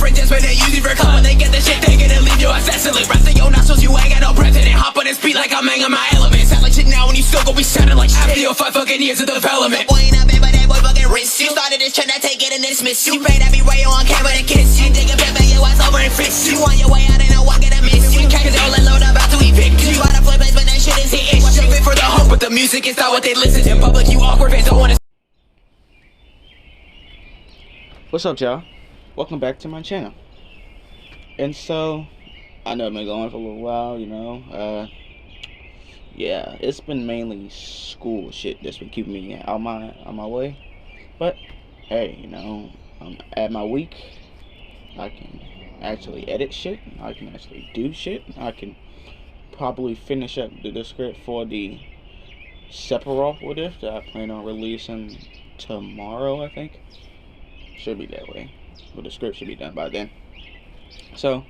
friend just when they use it for cover. They get the shit, they gonna leave you incessantly. Breath in your nostrils, you ain't got no president. Hop on this beat like I'm hanging my element. Sound like shit now when you still gon' be sounding like shit. After your 5 fucking years of development. Boy ain't not bad, but that boy fucking rich. You started this trend, I take it and dismiss you. Paid every way you on camera to kiss you. Dig a pimp and your ass over and fix you. On your way out and no one gonna miss you. Cause your landlord about to evict you. Out of flip place, but that shit is hitting. Watch it for the hope, but the music is not what they listen to. In public, you awkward fans don't wanna. What's up, y'all? Welcome back to my channel. And so, I know I've been going for a little while, you know. Yeah, it's been mainly school shit that's been keeping me on my way. But hey, you know, at my week, I can actually edit shit. I can actually do shit. I can probably finish up the script for the Sephiroth with it that I plan on releasing tomorrow, I think. Should be that way. But the script should be done by then. So,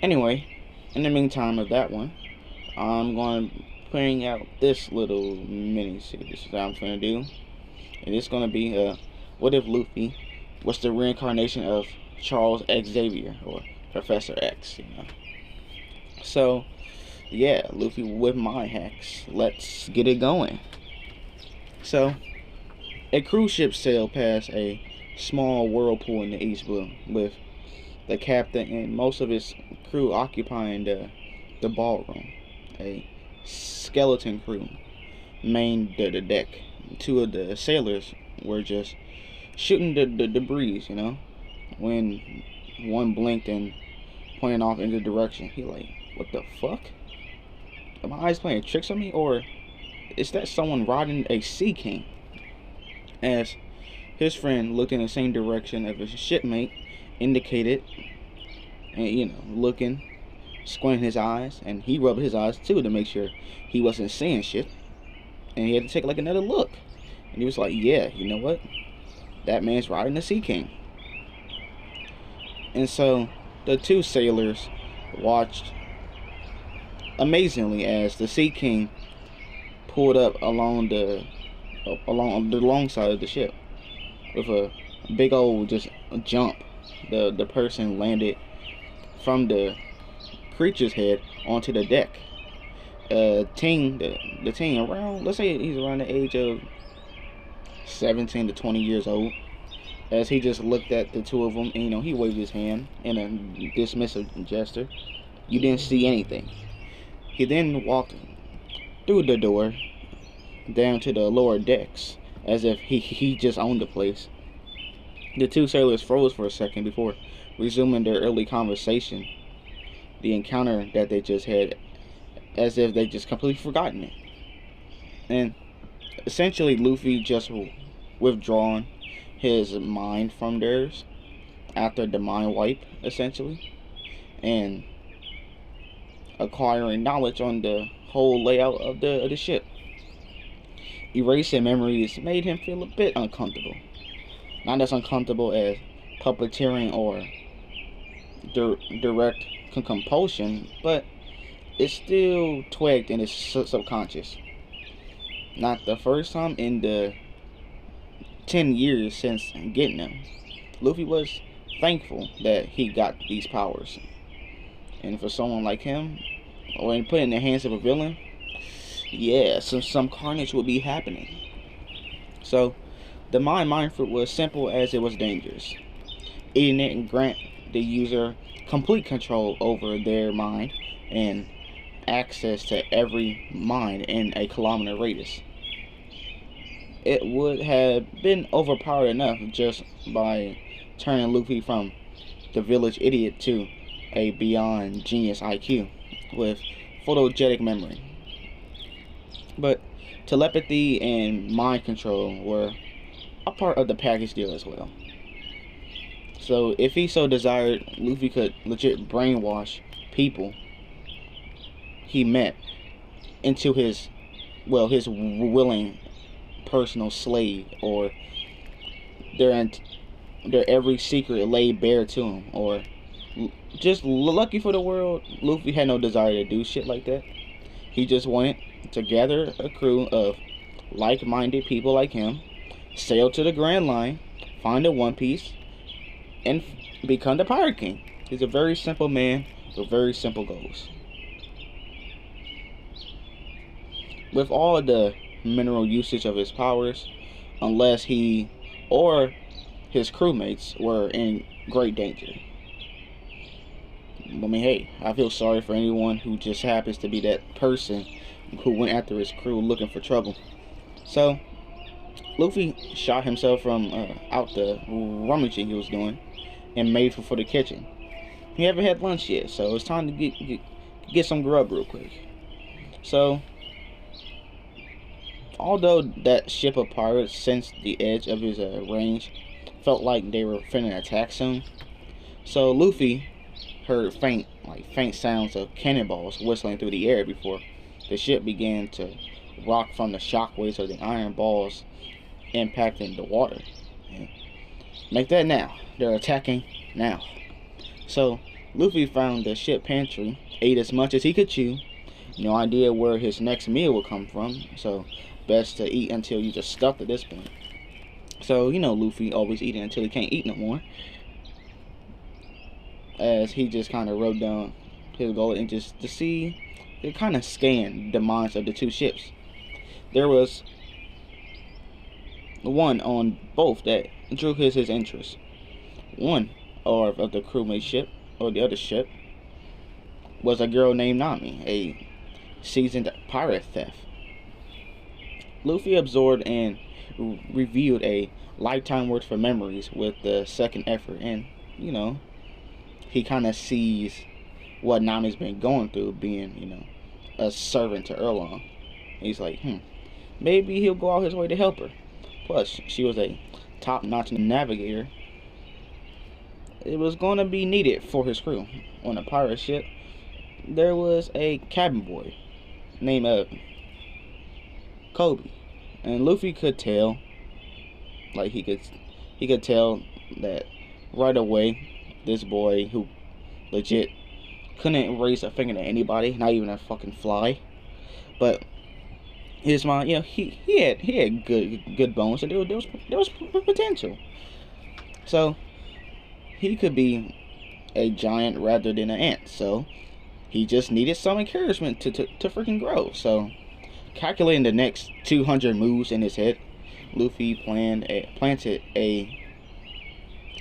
anyway, in the meantime of that one, I'm going to bring out this little mini series that I'm going to do. And it's going to be, what if Luffy was the reincarnation of Charles Xavier, or Professor X, you know. So, yeah, Luffy with my hacks. Let's get it going. So, a cruise ship sailed past a small whirlpool in the East Blue, with the captain and most of his crew occupying the ballroom. A skeleton crew manned the deck. 2 of the sailors were just shooting the breeze, you know, when one blinked and pointed off in the direction. He like, what the fuck? Are my eyes playing tricks on me, or is that someone riding a sea king? As his friend looked in the same direction of his shipmate, indicated, and you know, looking, squinting his eyes, and he rubbed his eyes too to make sure he wasn't seeing shit. And he had to take like another look, and he was like, yeah, you know what, that man's riding the Sea King. And so the 2 sailors watched amazingly as the Sea King pulled up along the long side of the ship with a big old just jump. The person landed from the creature's head onto the deck. The teen around, let's say he's around the age of 17 to 20 years old, as he just looked at the 2 of them, and you know, he waved his hand in a dismissive gesture. You didn't see anything. He then walked through the door down to the lower decks as if he just owned the place. The 2 sailors froze for a second before resuming their early conversation, the encounter that they just had, as if they just completely forgotten it. And essentially Luffy just withdrawn his mind from theirs after the mind wipe, essentially, and acquiring knowledge on the whole layout of the ship. Erasing memories made him feel a bit uncomfortable. Not as uncomfortable as puppeteering or direct compulsion, but it still twigged in his subconscious. Not the first time in the 10 years since getting them, Luffy was thankful that he got these powers. And for someone like him, when put in the hands of a villain, yeah, some carnage would be happening. So the mind fruit was simple as it was dangerous. Eating it and grant the user complete control over their mind and access to every mind in a kilometer radius. It would have been overpowered enough just by turning Luffy from the village idiot to a beyond genius IQ with photogenic memory. But telepathy and mind control were a part of the package deal as well. So if he so desired, Luffy could legit brainwash people he met into his willing personal slave, or their every secret laid bare to him. Or just lucky for the world, Luffy had no desire to do shit like that. He just wanted to gather a crew of like-minded people like him, sail to the Grand Line, find a One Piece, and become the Pirate King. He's a very simple man with very simple goals. With all the mineral usage of his powers, unless he or his crewmates were in great danger. I mean, hey, I feel sorry for anyone who just happens to be that person who went after his crew looking for trouble. So, Luffy shot himself from out the rummaging he was doing and made for the kitchen. He haven't had lunch yet, so it's time to get some grub real quick. So, although that ship of pirates sensed the edge of his range, felt like they were finna attack soon. So Luffy heard faint sounds of cannonballs whistling through the air before the ship began to rock from the shockwaves of the iron balls impacting the water. Make that now. They're attacking now. So Luffy found the ship pantry, ate as much as he could chew. No idea where his next meal will come from, so best to eat until you just stuffed at this point. So, you know, Luffy always eating until he can't eat no more. As he just kind of wrote down his goal and just to see, it kind of scanned the minds of the two ships. There was one on both that drew his interest. One of the crewmate ship, or the other ship, was a girl named Nami, a seasoned pirate theft. Luffy absorbed and reviewed a lifetime worth of memories with the second effort, and you know, he kind of sees what Nami's been going through, being, you know, a servant to Erlong. He's like, maybe he'll go out his way to help her. Plus, she was a top-notch navigator. It was going to be needed for his crew. On a pirate ship, there was a cabin boy named Kobe, and Luffy could tell, like he could tell that right away. This boy who legit couldn't raise a finger to anybody, not even a fucking fly. But his mind, you know, he had good bones, and there was potential. So he could be a giant rather than an ant. So he just needed some encouragement to freaking grow. So calculating the next 200 moves in his head, Luffy planted a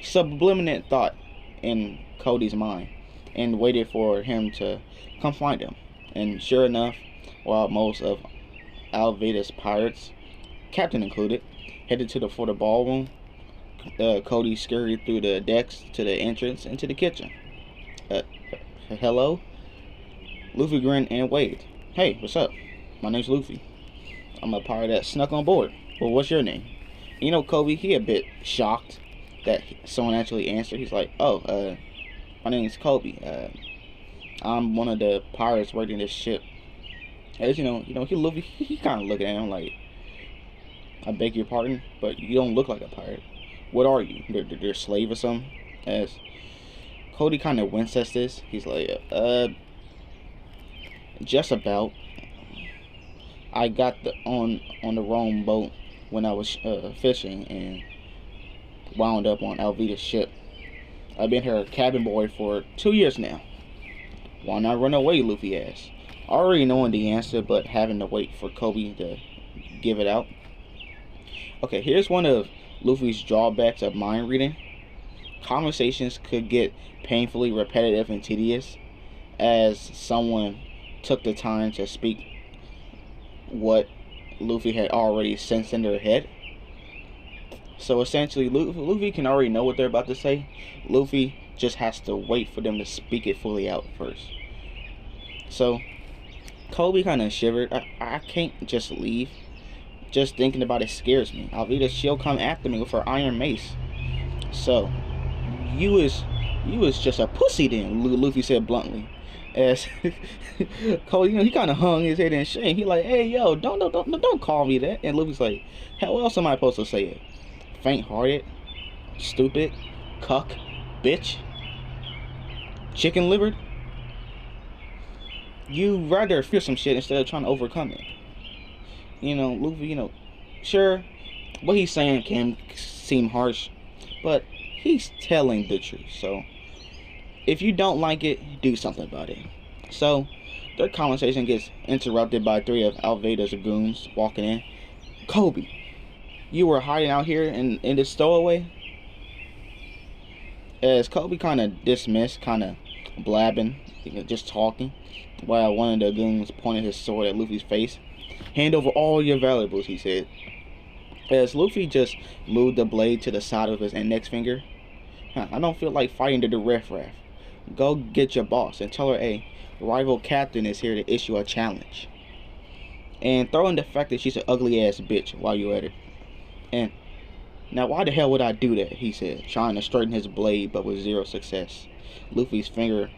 subliminal thought in Cody's mind and waited for him to come find him. And sure enough, while most of Alvida's pirates, captain included, headed to the ballroom, Cody scurried through the decks to the entrance into the kitchen. Hello? Luffy grinned and waved. Hey, what's up? My name's Luffy. I'm a pirate that snuck on board. Well, what's your name? You know, Kobe, he a bit shocked that someone actually answered. He's like, oh, my name is Kobe. I'm one of the pirates working this ship. As you know, he kind of looking at him like, I beg your pardon, but you don't look like a pirate. What are you? They're a slave or something? As Cody kind of winced at this, he's like, just about. I got on the wrong boat when I was fishing and wound up on Alvida's ship. I've been her cabin boy for 2 years now. Why not run away, Luffy asked. Already knowing the answer, but having to wait for Kobe to give it out. Okay, here's one of Luffy's drawbacks of mind reading. Conversations could get painfully repetitive and tedious as someone took the time to speak what Luffy had already sensed in their head. So essentially, Luffy can already know what they're about to say. Luffy just has to wait for them to speak it fully out first. So Kobe kind of shivered. I can't just leave. Just thinking about it scares me. Alvida, she'll come after me with her iron mace. So you is just a pussy then, Luffy said bluntly. As Cole, you know, he kind of hung his head in shame. He like, hey, yo, don't call me that. And Luffy's like, how else am I supposed to say it? Faint-hearted, stupid, cuck, bitch, chicken-livered. You rather fear some shit instead of trying to overcome it. You know, Luffy, you know, sure, what he's saying can seem harsh, but he's telling the truth. So if you don't like it, do something about it. So their conversation gets interrupted by 3 of Alveda's goons walking in. Kobe, you were hiding out here in this stowaway? As Kobe kind of dismissed, kind of blabbing, just talking, while one of the goons pointed his sword at Luffy's face. Hand over all your valuables, he said. As Luffy just moved the blade to the side of his index finger. I don't feel like fighting the riffraff. Go get your boss and tell her a rival captain is here to issue a challenge. And throw in the fact that she's an ugly ass bitch while you're at it. And now why the hell would I do that, he said, trying to straighten his blade but with 0 success. Luffy's finger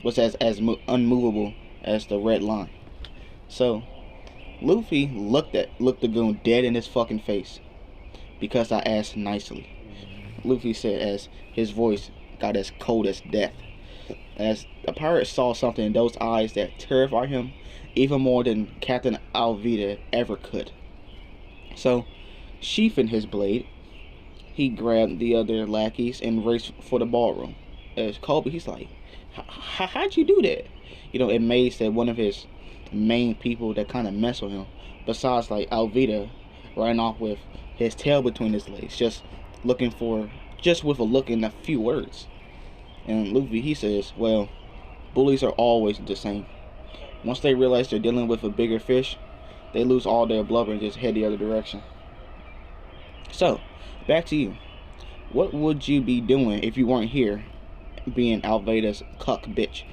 was as unmovable as the red line. So Luffy looked the goon dead in his fucking face. Because I asked nicely, Luffy said as his voice got as cold as death. As the pirate saw something in those eyes that terrified him even more than Captain Alvida ever could. So, sheathing his blade, he grabbed the other lackeys and raced for the ballroom. As Kobe, he's like, how'd you do that? You know, amazed that one of his main people that kind of mess with him, besides like Alvida, ran off with his tail between his legs, just with a look and a few words. And Luffy, he says, well, bullies are always the same. Once they realize they're dealing with a bigger fish, they lose all their blubber and just head the other direction. So, back to you. What would you be doing if you weren't here, being Alveda's cuck bitch?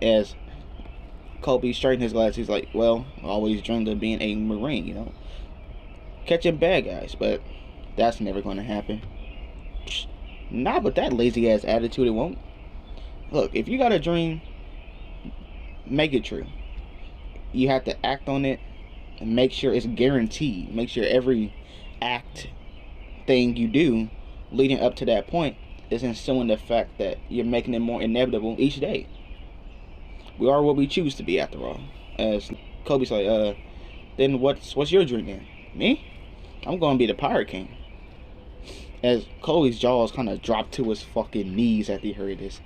As Kobe straightened his glasses, he's like, well, I always dreamed of being a Marine, you know, catching bad guys, but that's never going to happen. Not with that lazy ass attitude, it won't. Look, if you got a dream, make it true. You have to act on it and make sure it's guaranteed. Make sure every thing you do leading up to that point is instilling the fact that you're making it more inevitable each day. We are what we choose to be, after all. As Kobe's like, then what's your dream then? Me? I'm gonna be the Pirate King. As Kobe's jaws kind of dropped to his fucking knees after he heard this.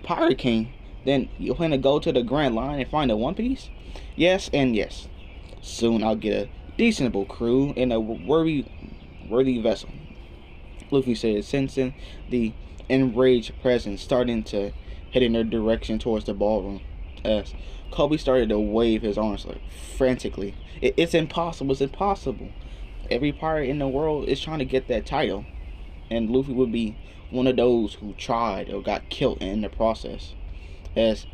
Pirate King? Then you plan to go to the Grand Line and find a One Piece? Yes and yes. Soon I'll get a decentable crew and a worthy vessel, Luffy said, sensing the enraged presence starting to head in their direction towards the ballroom. As Kobe started to wave his arms like frantically. It's impossible, it's impossible. Every pirate in the world is trying to get that title, and Luffy would be one of those who tried or got killed in the process. As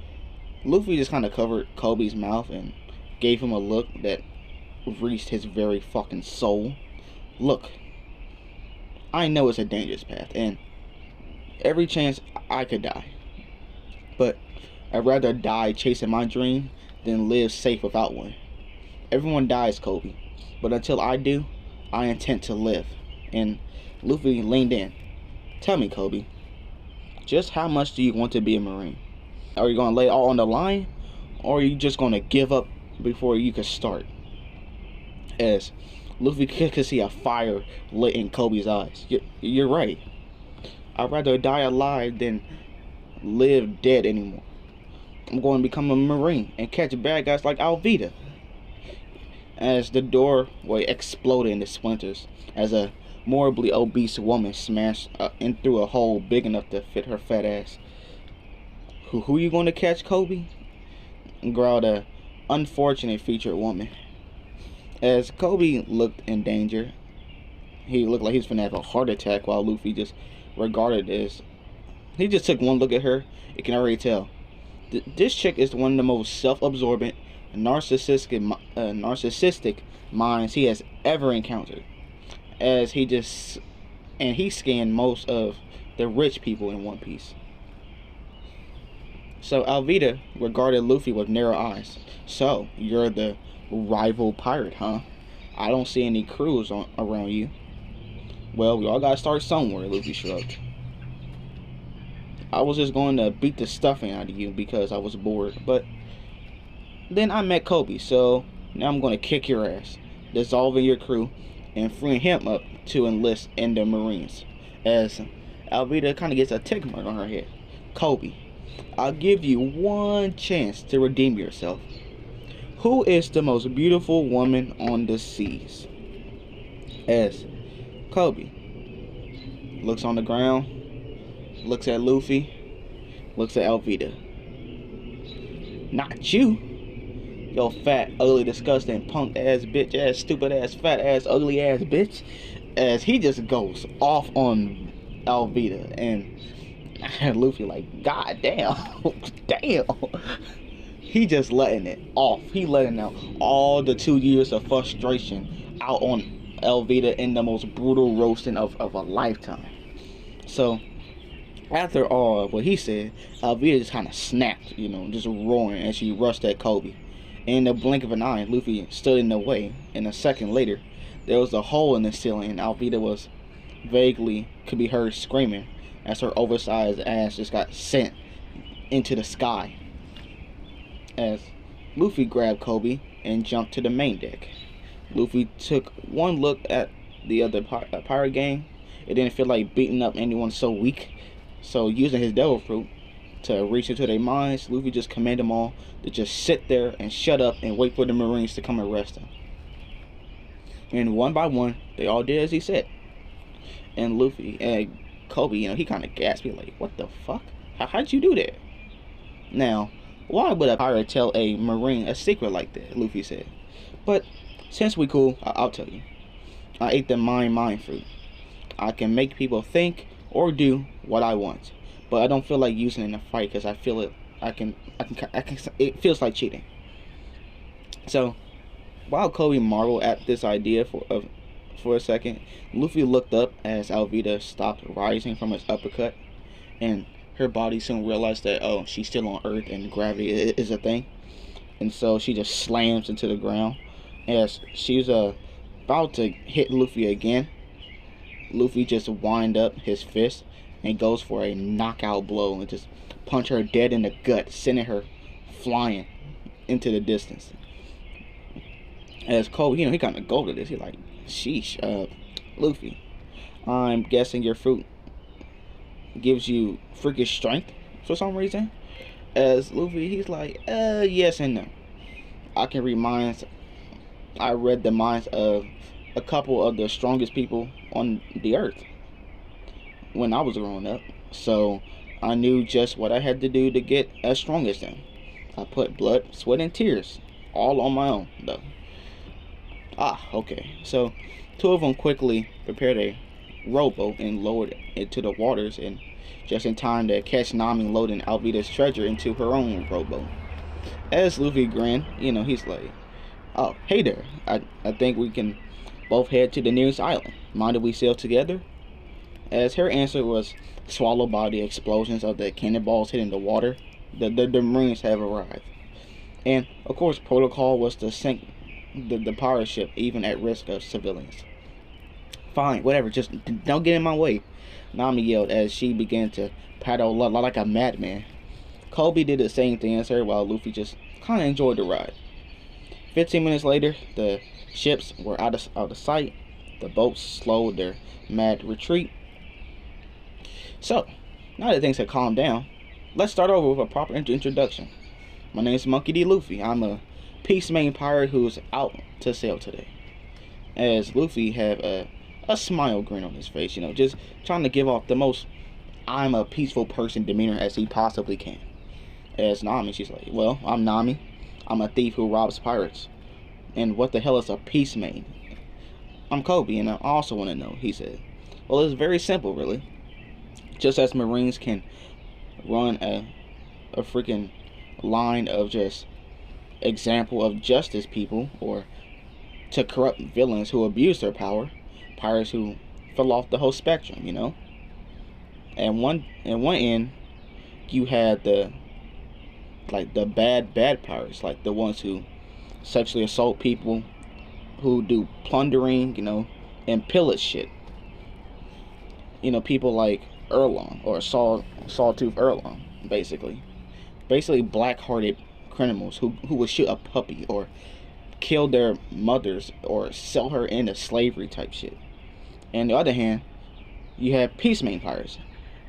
Luffy just kind of covered Kobe's mouth and gave him a look that reached his very fucking soul. Look, I know it's a dangerous path, and every chance I could die, but I'd rather die chasing my dream than live safe without one. Everyone dies, Kobe, but until I do, I intend to live. And Luffy leaned in. Tell me, Kobe, just how much do you want to be a Marine? Are you going to lay it all on the line, or are you just going to give up before you can start? As Luffy could see a fire lit in Kobe's eyes. You're right. I'd rather die alive than live dead anymore. I'm going to become a Marine and catch bad guys like Alvida. As the doorway exploded into splinters, as a morbidly obese woman smashed in through a hole big enough to fit her fat ass. Who you going to catch, Kobe? Growled a unfortunate featured woman. As Kobe looked in danger, he looked like he was finna have a heart attack, while Luffy just regarded as he just took one look at her. You can already tell this chick is one of the most self-absorbent, narcissistic minds he has ever encountered. As he scanned most of the rich people in One Piece. So Alvida regarded Luffy with narrow eyes. So you're the rival pirate, huh? I don't see any crews around you. Well, we all gotta start somewhere, Luffy shrugged. I was just going to beat the stuffing out of you because I was bored, but then I met Kobe, so now I'm going to kick your ass, dissolving your crew and freeing him up to enlist in the Marines. as Alvida kind of gets a tick mark on her head. Kobe, I'll give you one chance to redeem yourself. Who is the most beautiful woman on the seas? As Kobe looks on the ground, looks at Luffy, looks at Alvida. Not you. Yo fat, ugly, disgusting, punk ass, bitch ass, stupid ass, fat ass, ugly ass bitch. As he just goes off on Alvida, and Luffy like, God damn, damn. He just letting it off. He letting out all the 2 years of frustration out on Alvida in the most brutal roasting of a lifetime. So after all of what he said, Alvida just kind of snapped, just roaring as she rushed at Kobe. In the blink of an eye, Luffy stood in the way, and a second later, there was a hole in the ceiling, and Alvida could be heard screaming as her oversized ass just got sent into the sky. As Luffy grabbed Kobe and jumped to the main deck. Luffy took one look at the other pirate gang. It didn't feel like beating up anyone so weak. So using his devil fruit to reach into their minds, Luffy just commanded them all to just sit there and shut up and wait for the Marines to come arrest him. And one by one, they all did as he said. And Luffy and Kobe, he kind of gasped, like, what the fuck? How'd you do that? Now, why would a pirate tell a Marine a secret like that? Luffy said. But since we cool, I'll tell you. I ate the mind fruit. I can make people think or do what I want, but I don't feel like using it in a fight because I feel it. It feels like cheating. So, while Kobe marveled at this idea for a second, Luffy looked up as Alvida stopped rising from his uppercut, and her body soon realized that, oh, she's still on Earth and gravity is a thing. And so she just slams into the ground. As she's about to hit Luffy again, Luffy just wind up his fist and goes for a knockout blow and just punch her dead in the gut, sending her flying into the distance. As Kobe, he kind of goaded this. He's like, sheesh, Luffy, I'm guessing your fruit gives you freakish strength for some reason. As Luffy, he's like, yes and no. I read the minds of a couple of the strongest people on the earth when I was growing up, so I knew just what I had to do to get as strong as them. I put blood, sweat, and tears all on my own, though. Okay. So, two of them quickly prepared a rowboat and lowered it to the waters, and just in time to catch Nami loading Alvida's treasure into her own rowboat. As Luffy grinned, he's like, oh, hey there. I think we can both head to the nearest island. Mind if we sail together? As her answer was swallowed by the explosions of the cannonballs hitting the water, the Marines have arrived. And, of course, protocol was to sink the pirate ship even at risk of civilians. Fine, whatever, just don't get in my way, Nami yelled as she began to paddle like a madman. Kobe did the same thing as her while Luffy just kind of enjoyed the ride. 15 minutes later, the ships were out of sight. The boats slowed their mad retreat. So, now that things have calmed down, let's start over with a proper introduction. My name is Monkey D. Luffy. I'm a peacemain pirate who's out to sail today. As Luffy have a smile grin on his face, just trying to give off the most I'm a peaceful person demeanor as he possibly can. As Nami, she's like, well, I'm Nami. I'm a thief who robs pirates. And what the hell is a peacemain? I'm Kobe, and I also want to know, he said. Well, it's very simple, really. Just as Marines can run a freaking line of just example of justice people, or to corrupt villains who abuse their power, pirates who fell off the whole spectrum, And one end, you had the bad pirates, like the ones who sexually assault people, who do plundering, and pillage shit. People like Erlong, or Sawtooth Erlong, basically black-hearted criminals who would shoot a puppy or kill their mothers or sell her into slavery type shit. And on the other hand, you have peace-main pirates,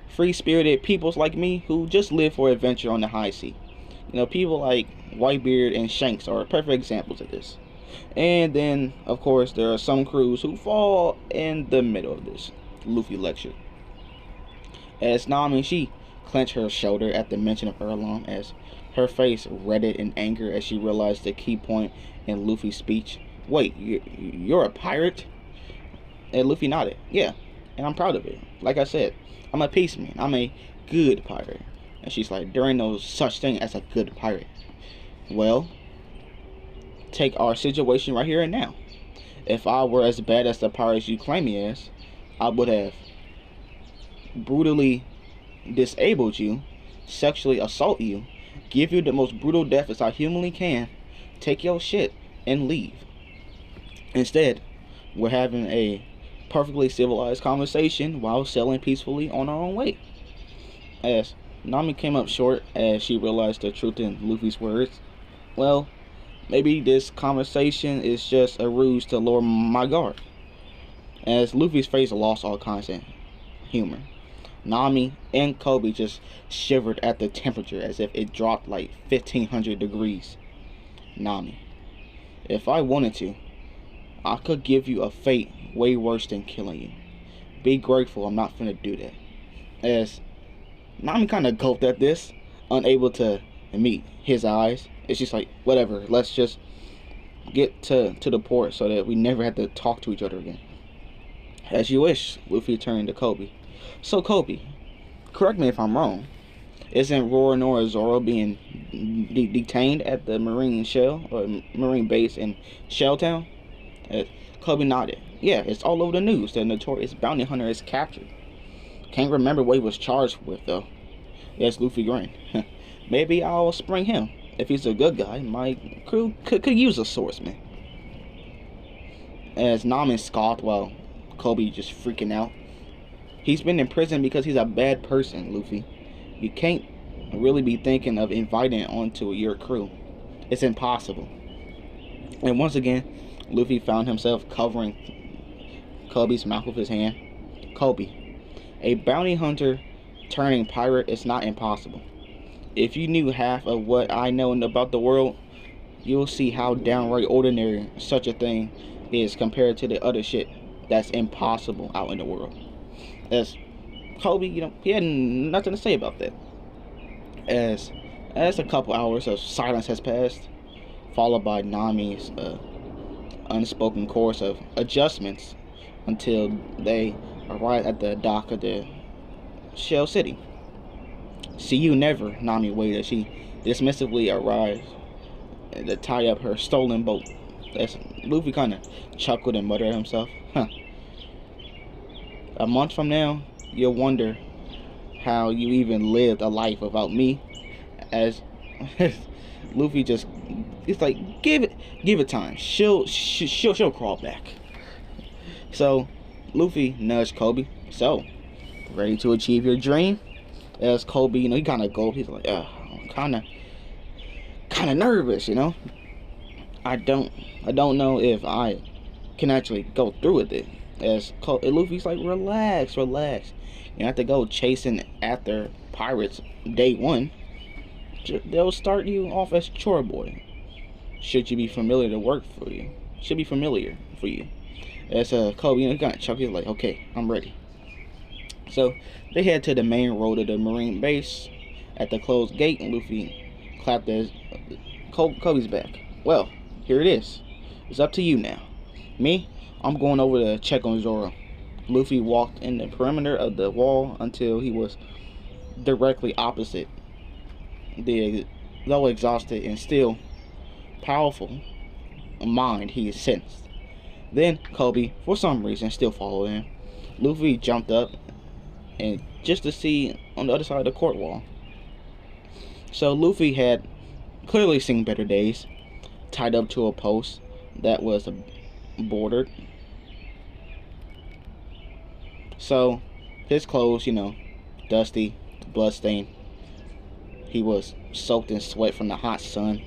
free-spirited peoples like me who just live for adventure on the high sea. You know, people like Whitebeard and Shanks are perfect examples of this. And then, of course, there are some crews who fall in the middle of this Luffy lecture. As Nami, she clenched her shoulder at the mention of Earlham, as her face reddened in anger as she realized the key point in Luffy's speech. Wait, you're a pirate? And Luffy nodded. Yeah, and I'm proud of it. Like I said, I'm a peaceman. I'm a good pirate. And she's like, there ain't no such thing as a good pirate. Well, take our situation right here and now. If I were as bad as the pirates you claim me as, I would have brutally disabled you, sexually assault you, give you the most brutal death as I humanly can, take your shit, and leave. Instead, we're having a perfectly civilized conversation while sailing peacefully on our own way. As Nami came up short as she realized the truth in Luffy's words. Well, maybe this conversation is just a ruse to lower my guard. As Luffy's face lost all kinds of humor, Nami and Kobe just shivered at the temperature as if it dropped like 1500 degrees. Nami, if I wanted to, I could give you a fate way worse than killing you. Be grateful I'm not finna do that. As Nami kind of gulped at this, unable to meet his eyes. It's just like, whatever, let's just get to the port so that we never have to talk to each other again. As you wish, Luffy turned to Kobe. So Kobe, correct me if I'm wrong, isn't Roronoa Zoro being detained at the marine base in Shelltown? Kobe nodded. Yeah, it's all over the news. The notorious bounty hunter is captured. Can't remember what he was charged with though. Yes, Luffy grinned. Maybe I'll spring him. If he's a good guy, my crew could use a swordsman. As Nami scoffed while Kobe just freaking out. He's been in prison because he's a bad person, Luffy. You can't really be thinking of inviting onto your crew. It's impossible. And once again, Luffy found himself covering Kobe's mouth with his hand. Kobe, a bounty hunter turning pirate is not impossible. If you knew half of what I know about the world, you'll see how downright ordinary such a thing is compared to the other shit that's impossible out in the world. As Kobe, he had nothing to say about that. As a couple hours of silence has passed, followed by Nami's unspoken course of adjustments until they arrived at the dock of the Shell City. See you never, Nami waited as she dismissively arrived to tie up her stolen boat. As Luffy kind of chuckled and muttered to himself, huh. A month from now, you'll wonder how you even lived a life without me. As Luffy just, it's like, give it time. She'll crawl back. So Luffy nudged Kobe. So, ready to achieve your dream? As Kobe, he kind of gulped. He's like, I'm kind of nervous, I don't know if I can actually go through with it. As Luffy's like, relax. You have to go chasing after pirates day one. They'll start you off as chore boy. Should be familiar for you. As Kobe, he kind of chuckled. He's like, okay, I'm ready. So they head to the main road of the marine base. At the closed gate, and Luffy clapped Kobe's back. Well, here it is. It's up to you now. Me, I'm going over to check on Zoro. Luffy walked in the perimeter of the wall until he was directly opposite though exhausted and still powerful mind he sensed. Then Kobe, for some reason, still followed him. Luffy jumped up and just to see on the other side of the court wall. So Luffy had clearly seen better days, tied up to a post that was bordered. So his clothes, dusty, bloodstained. He was soaked in sweat from the hot sun.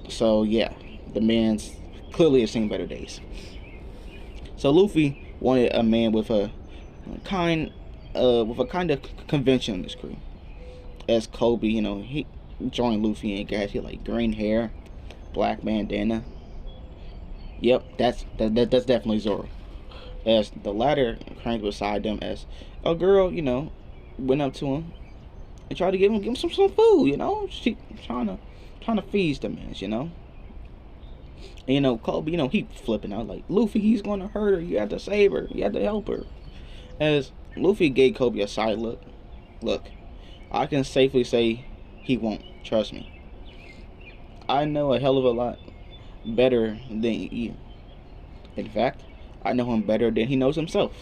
So yeah, the man's clearly has seen better days. So Luffy wanted a man with a with a kind of convention in this crew. As Kobe, he joined Luffy and guys, he like green hair, black bandana. Yep, that's definitely Zoro. As the latter cranked beside them, as a girl, went up to him and tried to give him some food. She trying to feed the man. And, Kobe, he flipping out like, Luffy, he's gonna hurt her. You have to save her. You have to help her. As Luffy gave Kobe a side look. Look, I can safely say he won't. Trust me. I know a hell of a lot better than you. In fact, I know him better than he knows himself.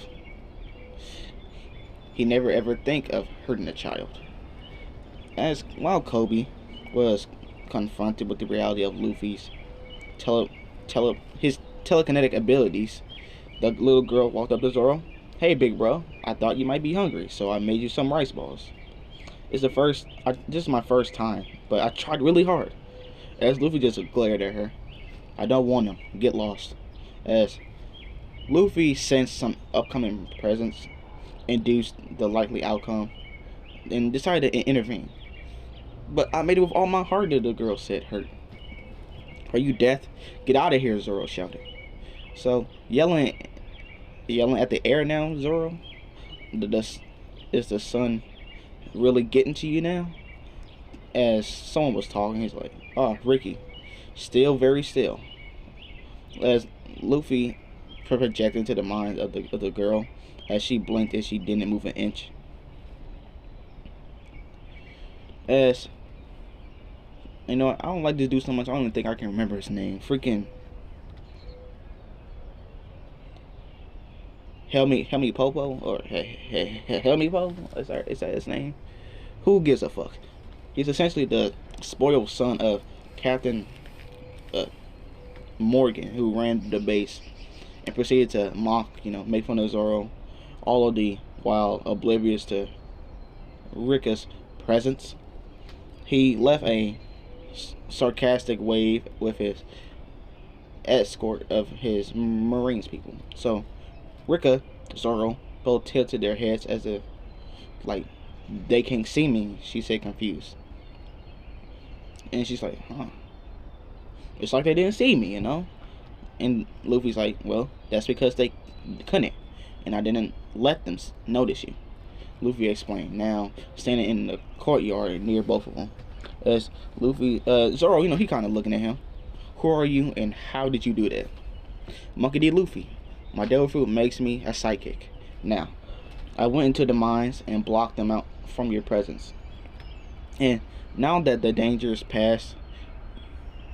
He never ever think of hurting a child. As while Kobe was confronted with the reality of Luffy's his telekinetic abilities, the little girl walked up to Zoro. Hey, big bro, I thought you might be hungry, so I made you some rice balls. This is my first time, but I tried really hard. As Luffy just glared at her. I don't want him. Get lost. As Luffy sensed some upcoming presence, induced the likely outcome, and decided to intervene. But I made it with all my heart, the girl said, hurt. Are you deaf? Get out of here, Zoro shouted. So, yelling at the air now, Zoro? Is the sun really getting to you now? As someone was talking, he's like, oh, Ricky, still very still. As Luffy projected into the mind of the girl, as she blinked and she didn't move an inch. As I don't like this dude so much, I don't even think I can remember his name. Freaking Helmi Popo or Helmi Po? Is that his name? Who gives a fuck? He's essentially the spoiled son of Captain Morgan, who ran the base and proceeded to mock, make fun of Zoro, all of the while oblivious to Rika's presence. He left a sarcastic wave with his escort of his Marines people. So Rika, Zoro both tilted their heads as if like they can't see me, she said, confused. And she's like, huh. It's like they didn't see me, And Luffy's like, well, that's because they couldn't. And I didn't let them notice you. Luffy explained, now standing in the courtyard near both of them. As Luffy, Zoro, he kind of looking at him. Who are you and how did you do that? Monkey D. Luffy. My devil fruit makes me a psychic. Now, I went into the mines and blocked them out from your presence. And now that the danger is past,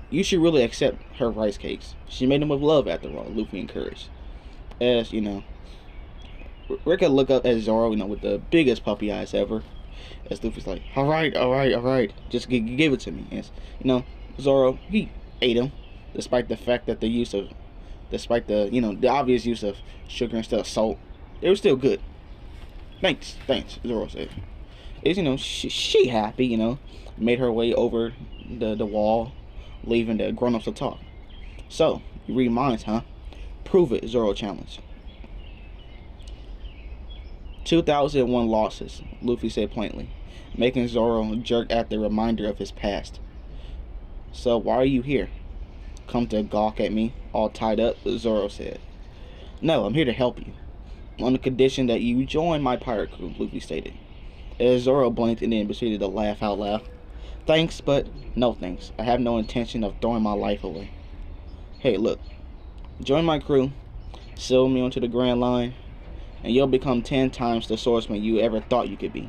you should really accept her rice cakes. She made them with love after all, Luffy encouraged. As, Rika looked up at Zoro, with the biggest puppy eyes ever. As Luffy's like, alright, just give it to me. As, Zoro, he ate him, despite the fact that the obvious use of sugar instead of salt, they were still good. Thanks, Zoro said. Is, she happy, made her way over the wall, leaving the grown-ups to talk. So, you read minds, huh? Prove it, Zoro challenged. 2001 losses, Luffy said plainly, making Zoro jerk at the reminder of his past. So, why are you here? Come to gawk at me, all tied up, Zoro said. No, I'm here to help you. On the condition that you join my pirate crew, Luffy stated. As Zoro blinked and then proceeded to laugh out loud. Thanks, but no thanks. I have no intention of throwing my life away. Hey, look. Join my crew, seal me onto the Grand Line, and you'll become 10 times the swordsman you ever thought you could be.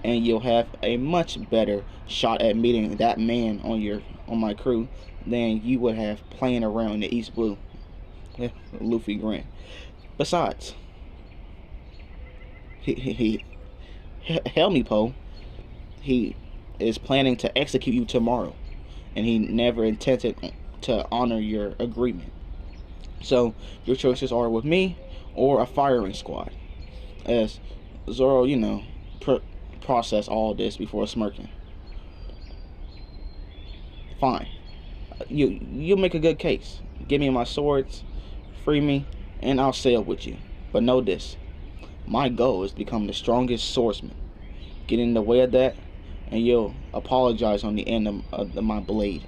And you'll have a much better shot at meeting that man on my crew than you would have playing around in the East Blue. Luffy grinned. Besides, Helmi Po, he is planning to execute you tomorrow, and he never intended to honor your agreement. So your choices are with me or a firing squad. As Zoro, process all this before smirking. Fine. You'll make a good case. Give me my swords, free me, and I'll sail with you. But know this. My goal is to become the strongest swordsman. Get in the way of that, and you'll apologize on the end of my blade.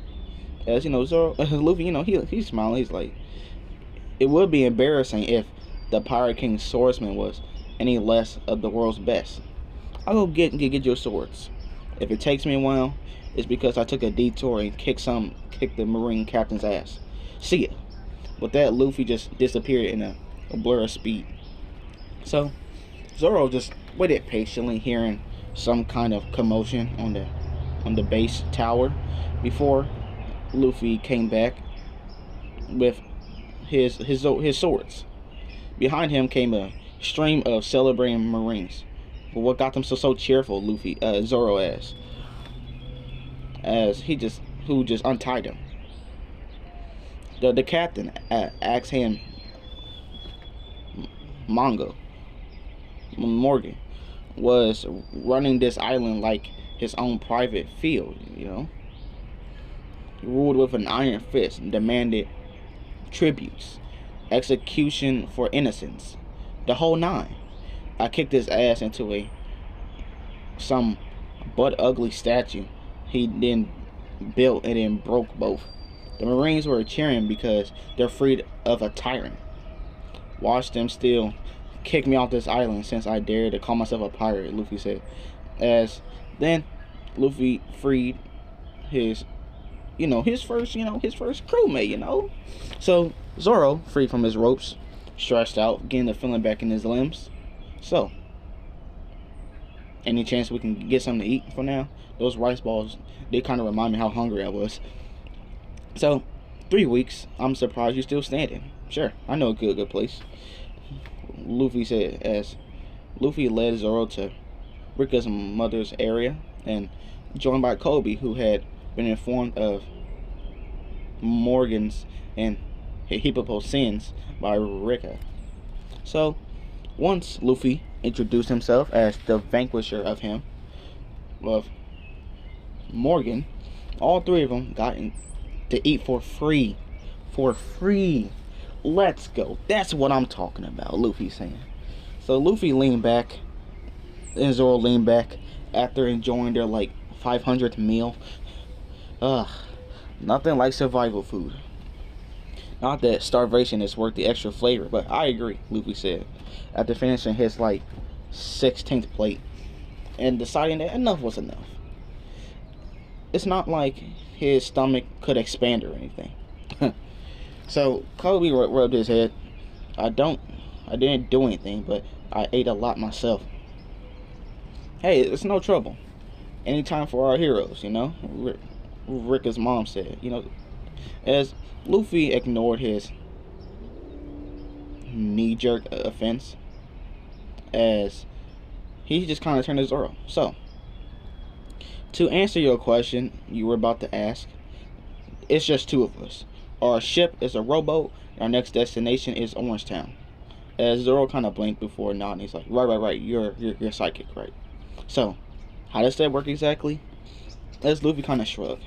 As you know, Zoro, Luffy, he's smiling. He's like, it would be embarrassing if the Pirate King's swordsman was any less of the world's best. I'll go get your swords. If it takes me a while, it's because I took a detour and kicked the Marine captain's ass. See ya. With that, Luffy just disappeared in a blur of speed. So Zoro just waited patiently, hearing some kind of commotion on the base tower before Luffy came back with his swords. Behind him came a stream of celebrating Marines. But what got them so cheerful? Zoro asked, as who just untied him. The captain asked him, Morgan was running this island like his own private field, He ruled with an iron fist and demanded tributes, execution for innocence, the whole nine. I kicked his ass into some butt ugly statue he then built and then broke both. The Marines were cheering because they're freed of a tyrant. Watch them still kick me off this island since I dared to call myself a pirate, Luffy said. As then Luffy freed his first crewmate, So Zoro, freed from his ropes, stretched out, getting the feeling back in his limbs. So, any chance we can get something to eat for now? Those rice balls, they kind of remind me how hungry I was. So, 3 weeks, I'm surprised you're still standing. Sure, I know a good place, Luffy said, as Luffy led Zoro to Rika's mother's area and joined by Kobe, who had been informed of Morgan's and Hippopo's sins by Rika. So, once Luffy introduced himself as the vanquisher of Morgan, all three of them got to eat for free. For free. Let's go. That's what I'm talking about, Luffy saying. So Luffy leaned back, and Zoro leaned back after enjoying their 500th meal. Nothing like survival food. Not that starvation is worth the extra flavor, but I agree, Luffy said, after finishing his 16th plate and deciding that enough was enough. It's not like his stomach could expand or anything. So Kobe rubbed his head. I didn't do anything, but I ate a lot myself. Hey, it's no trouble. Anytime for our heroes, Rika's mom said, as Luffy ignored his knee-jerk offense, as he just kind of turned to Zoro. So, to answer your question you were about to ask, it's just two of us. Our ship is a rowboat, and our next destination is Orangetown. As Zoro kind of blinked before nodding, he's like, right, you're psychic, right? So, how does that work exactly? As Luffy kind of shrugged.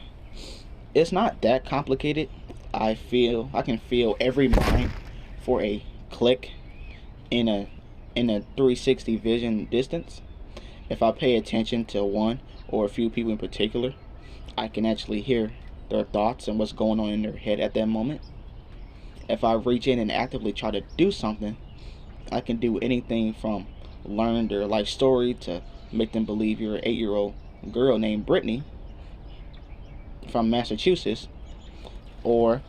It's not that complicated. I can feel every mind for a click in a 360 vision distance. If I pay attention to one or a few people in particular, I can actually hear their thoughts and what's going on in their head at that moment. If I reach in and actively try to do something, I can do anything from learn their life story to make them believe you're an 8-year-old girl named Brittany from Massachusetts, or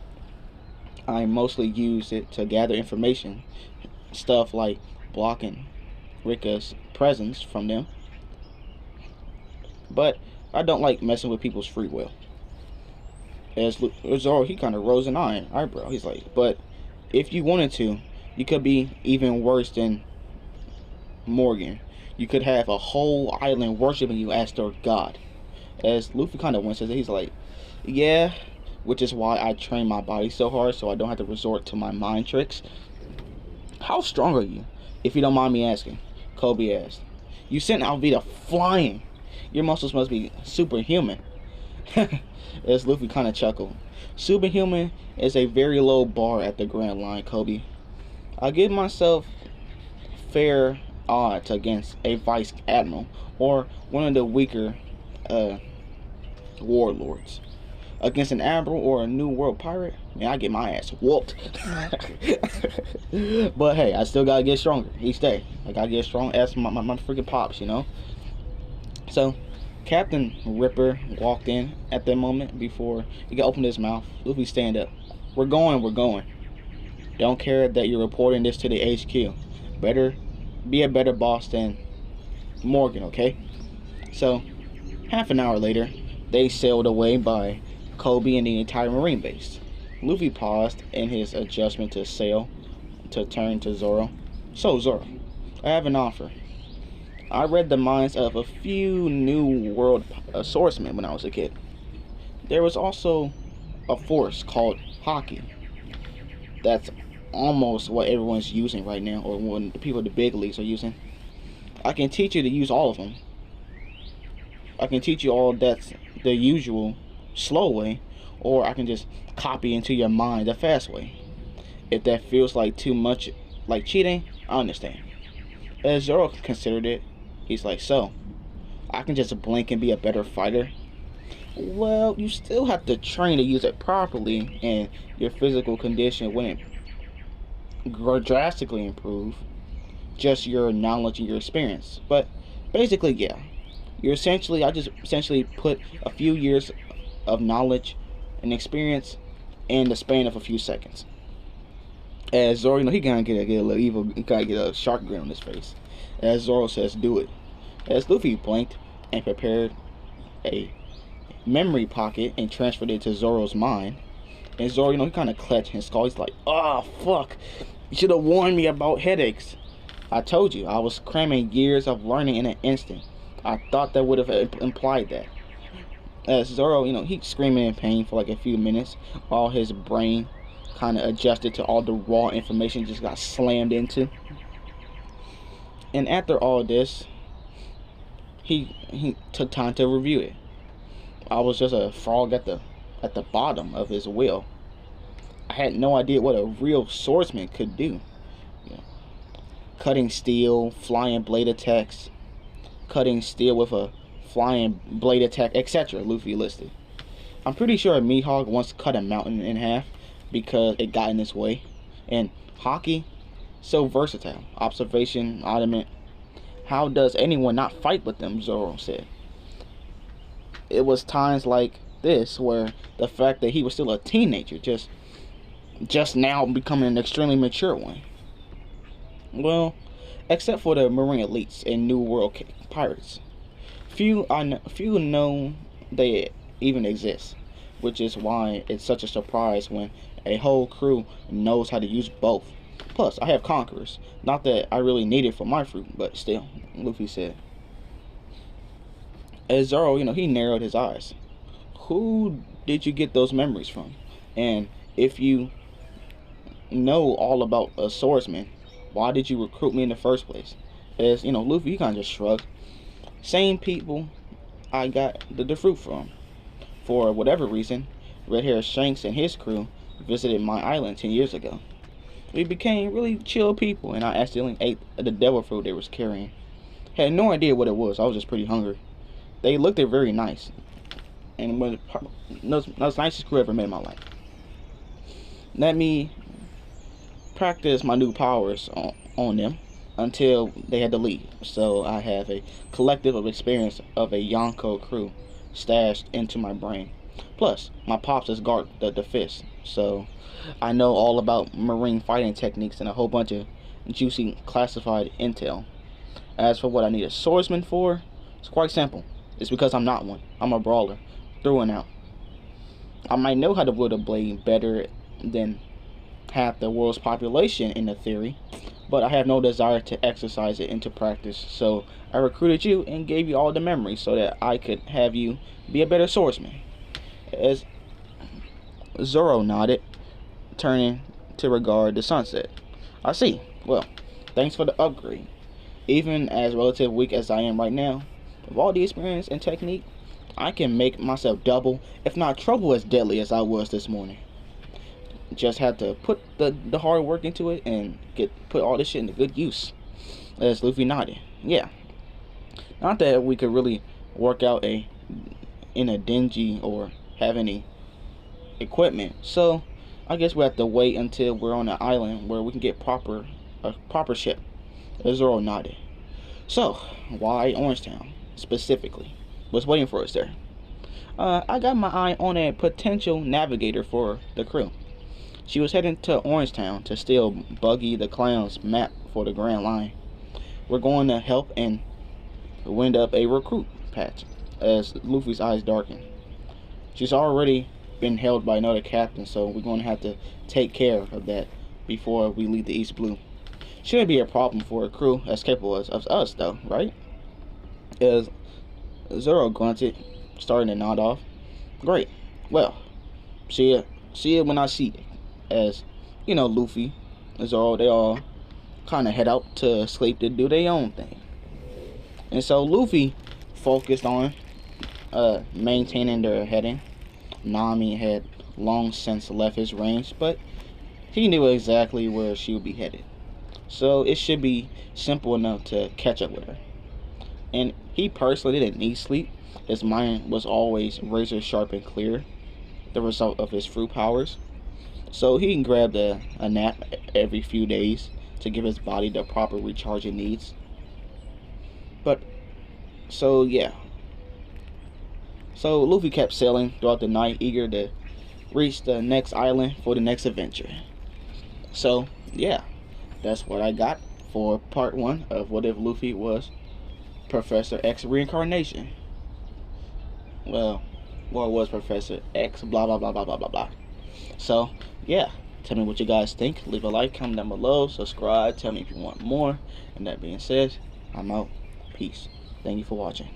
I mostly use it to gather information, stuff like blocking Rika's presence from them. But I don't like messing with people's free will. As Zoro, he kind of rose an eyebrow. He's like, but if you wanted to, you could be even worse than Morgan. You could have a whole island worshiping you as their god. As Luffy kind of winces, he's like, yeah, which is why I train my body so hard so I don't have to resort to my mind tricks. How strong are you, if you don't mind me asking? Kobe asked. You sent Alvida flying. Your muscles must be superhuman. As Luffy kind of chuckled. Superhuman is a very low bar at the Grand Line, Kobe. I give myself fair odds against a vice admiral or one of the weaker warlords. Against an admiral or a new world pirate, man, I get my ass whooped. But hey, I still gotta get stronger each day. I gotta get strong as my freaking pops, you know. So Captain Ripper walked in at that moment. Before he could open his mouth, Luffy, stand up. We're going. Don't care that you're reporting this to the HQ. Better be a better boss than Morgan, okay? So half an hour later, they sailed away by Kobe and the entire Marine base. Luffy paused in his adjustment to sail to turn to Zoro. So Zoro, I have an offer. I read the minds of a few new world swordsmen when I was a kid. There was also a force called hockey. That's almost what everyone's using right now, or what the people in the big leagues are using. I can teach you to use all of them. I can teach you all that's the usual slow way, or I can just copy into your mind the fast way. If that feels like too much like cheating, I understand. As Zoro considered it, he's like, so I can just blink and be a better fighter? Well, you still have to train to use it properly, and your physical condition wouldn't drastically improve, just your knowledge and your experience. But basically, yeah, I just essentially put a few years of knowledge and experience in the span of a few seconds. As Zoro, he kinda get a little evil, he kinda get a shark grin on his face. As Zoro says, do it. As Luffy blinked and prepared a memory pocket and transferred it to Zoro's mind, and Zoro, he kinda clutched his skull. He's like, oh fuck, you should have warned me about headaches. I told you, I was cramming years of learning in an instant. I thought that would have implied that. As Zoro, he's screaming in pain for like a few minutes while his brain kind of adjusted to all the raw information just got slammed into. And after all this, he took time to review it. I was just a frog at the bottom of his wheel. I had no idea what a real swordsman could do. Cutting steel, flying blade attacks, cutting steel with a flying blade attack, etc. Luffy listed. I'm pretty sure a Mihawk once cut a mountain in half because it got in his way. And hockey, so versatile. Observation, adamant. How does anyone not fight with them? Zoro said. It was times like this where the fact that he was still a teenager just now becoming an extremely mature one. Well, except for the Marine elites and New World pirates. Few know they even exist, which is why it's such a surprise when a whole crew knows how to use both. Plus, I have conquerors. Not that I really need it for my fruit, but still, Luffy said. As Zoro, he narrowed his eyes. Who did you get those memories from? And if you know all about a swordsman, why did you recruit me in the first place? As, Luffy, he kind of just shrugged. Same people I got the fruit from. For whatever reason, Red Hair Shanks and his crew visited my island 10 years ago. We became really chill people, and I accidentally ate the devil fruit they was carrying. Had no idea what it was. I was just pretty hungry. They looked very nice, and was the nicest crew I ever met in my life. Let me practice my new powers on them until they had to leave. So I have a collective of experience of a Yonko crew stashed into my brain. Plus, my pops has guard the fist, so I know all about marine fighting techniques and a whole bunch of juicy classified intel. As for what I need a swordsman for, it's quite simple. It's because I'm not one. I'm a brawler, through and out. I might know how to wield a blade better than half the world's population in the theory, but I have no desire to exercise it into practice, so I recruited you and gave you all the memories so that I could have you be a better swordsman. As Zoro nodded, turning to regard the sunset. I see. Well, thanks for the upgrade. Even as relatively weak as I am right now, with all the experience and technique, I can make myself double, if not triple as deadly as I was this morning. Just had to put the hard work into it and put all this shit into good use. As Luffy nodded. Yeah. Not that we could really work out in a dingy or have any equipment. So I guess we have to wait until we're on an island where we can get a proper ship. Zoro nodded. So, why Orangetown specifically? What's waiting for us there? I got my eye on a potential navigator for the crew. She was heading to Orangetown to steal Buggy the Clown's map for the Grand Line. We're going to help and wind up a recruit patch as Luffy's eyes darken. She's already been held by another captain, so we're going to have to take care of that before we leave the East Blue. Shouldn't be a problem for a crew as capable as us, though, right? As Zoro grunted, starting to nod off. Great. Well, see ya when I see you. As, you know, Luffy and Zoro, they all kind of head out to sleep to do their own thing. And so Luffy focused on maintaining their heading. Nami had long since left his range, but he knew exactly where she would be headed. So it should be simple enough to catch up with her. And he personally didn't need sleep. His mind was always razor sharp and clear, the result of his fruit powers. So he can grab a nap every few days to give his body the proper recharge it needs. But, so yeah. So Luffy kept sailing throughout the night, eager to reach the next island for the next adventure. So, yeah. That's what I got for part 1 of What If Luffy Was Professor X Reincarnation. Well, what was Professor X? Blah, blah, blah, blah, blah, blah, blah. So, yeah. Tell me what you guys think. Leave a like, comment down below, subscribe, tell me if you want more. And that being said, I'm out. Peace. Thank you for watching.